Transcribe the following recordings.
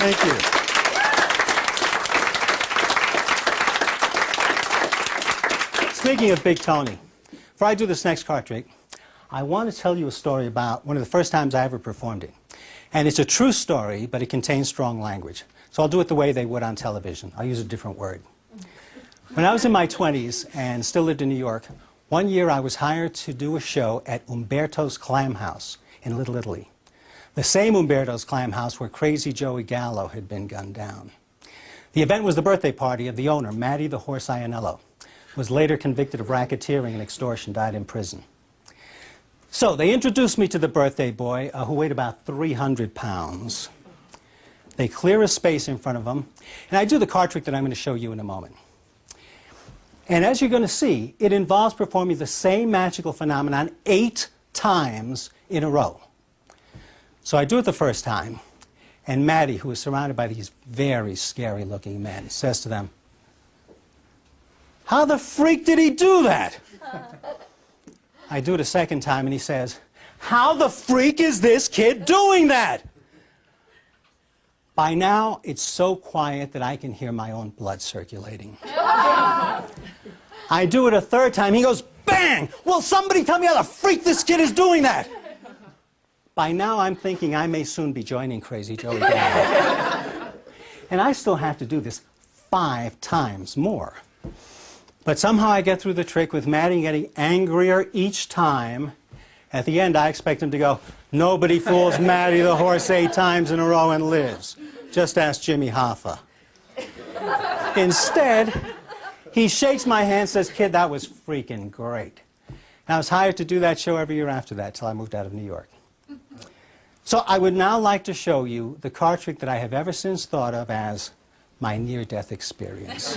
Thank you. Speaking of Big Tony, before I do this next card trick, I want to tell you a story about one of the first times I ever performed it. And it's a true story, but it contains strong language. So I'll do it the way they would on television. I'll use a different word. When I was in my 20s and still lived in New York, one year I was hired to do a show at Umberto's Clam House in Little Italy. The same Umberto's Clam House where Crazy Joey Gallo had been gunned down. The event was the birthday party of the owner, Matty the Horse Ianello, who was later convicted of racketeering and extortion, died in prison. So they introduced me to the birthday boy, who weighed about 300 pounds. They clear a space in front of him, and I do the card trick that I'm going to show you in a moment. And as you're going to see, it involves performing the same magical phenomenon 8 times in a row. So I do it the first time, and Matty, who is surrounded by these very scary-looking men, says to them, "How the freak did he do that?" I do it a second time, and he says, "How the freak is this kid doing that?" By now, it's so quiet that I can hear my own blood circulating. I do it a third time. He goes, "Bang! Will somebody tell me how the freak this kid is doing that?" By now, I'm thinking I may soon be joining Crazy Joey Gallo. And I still have to do this 5 times more. But somehow I get through the trick with Matty getting angrier each time. At the end, I expect him to go, "Nobody fools Matty the Horse 8 times in a row and lives. Just ask Jimmy Hoffa." Instead, he shakes my hand and says, "Kid, that was freaking great." And I was hired to do that show every year after that till I moved out of New York. So I would now like to show you the card trick that I have ever since thought of as my near-death experience.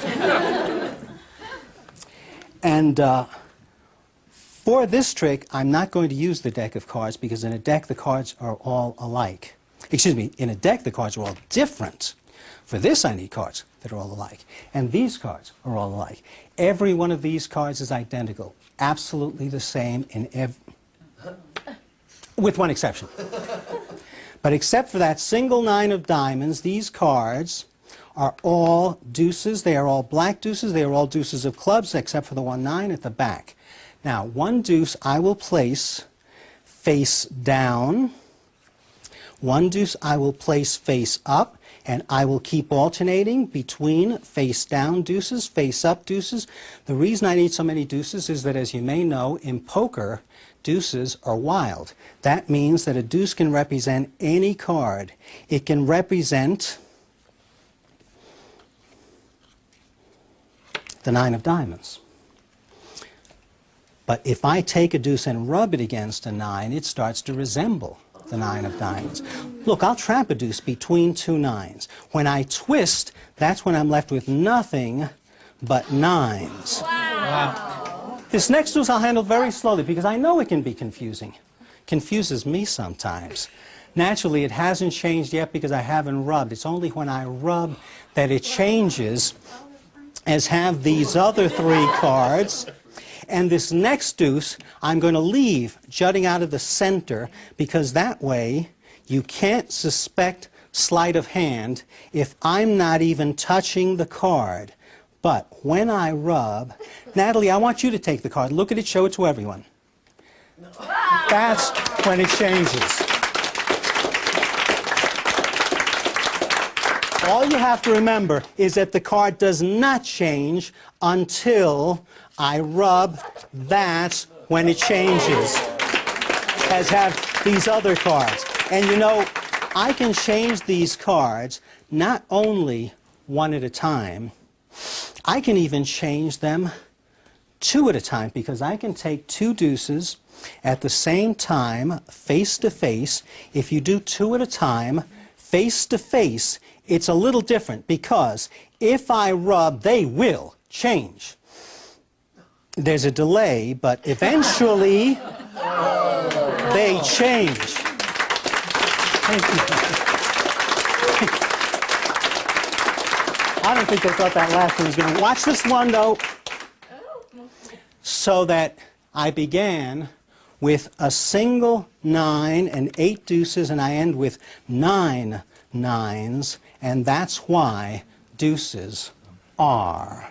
And for this trick, I'm not going to use the deck of cards because in a deck the cards are all alike. Excuse me, in a deck the cards are all different. For this I need cards that are all alike. And these cards are all alike. Every one of these cards is identical, absolutely the same in with one exception. But except for that single 9 of diamonds, these cards are all deuces. They are all black deuces. They are all deuces of clubs, except for the 1 9 at the back. Now, 1 deuce I will place face down. 1 deuce I will place face up, and I will keep alternating between face down deuces, face up deuces. The reason I need so many deuces is that, as you may know, in poker, deuces are wild. That means that a deuce can represent any card. It can represent the 9 of diamonds. But if I take a deuce and rub it against a 9, it starts to resemble the 9 of diamonds. Look, I'll trap a deuce between 2 9s. When I twist, that's when I'm left with nothing but 9s. Wow. This next deuce I'll handle very slowly because I know it can be confusing. Confuses me sometimes. Naturally, it hasn't changed yet because I haven't rubbed. It's only when I rub that it changes, as have these other 3 cards. And this next deuce I'm going to leave jutting out of the center because that way you can't suspect sleight of hand if I'm not even touching the card. But when I rub, Natalie, I want you to take the card. Look at it, show it to everyone. That's when it changes. All you have to remember is that the card does not change until I rub. That's when it changes, as have these other cards. And you know, I can change these cards not only 1 at a time, I can even change them 2 at a time because I can take 2 deuces at the same time, face to face. If you do 2 at a time, face to face, it's a little different because if I rub, they will change. There's a delay, but eventually they change. Thank you. I don't think they thought that last one was going to watch this one, though. So that I began with a single 9 and 8 deuces, and I end with 9 nines, and that's why deuces are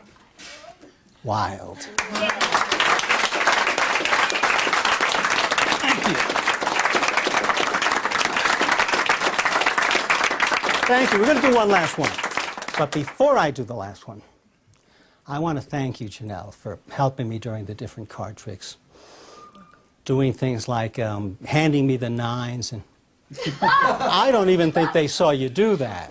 wild. Thank you. Thank you. We're going to do one last one. But before I do the last one, I want to thank you, Janelle, for helping me during the different card tricks. Doing things like handing me the nines, and I don't even think they saw you do that.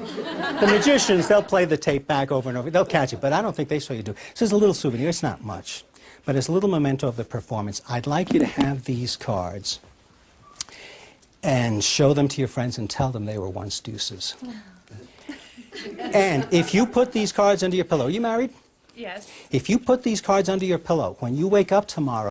The magicians, they'll play the tape back over and over. They'll catch it, but I don't think they saw you do it. This is a little souvenir. It's not much, but it's a little memento of the performance. I'd like you to have these cards and show them to your friends and tell them they were once deuces. And if you put these cards under your pillow, are you married? Yes. If you put these cards under your pillow, when you wake up tomorrow,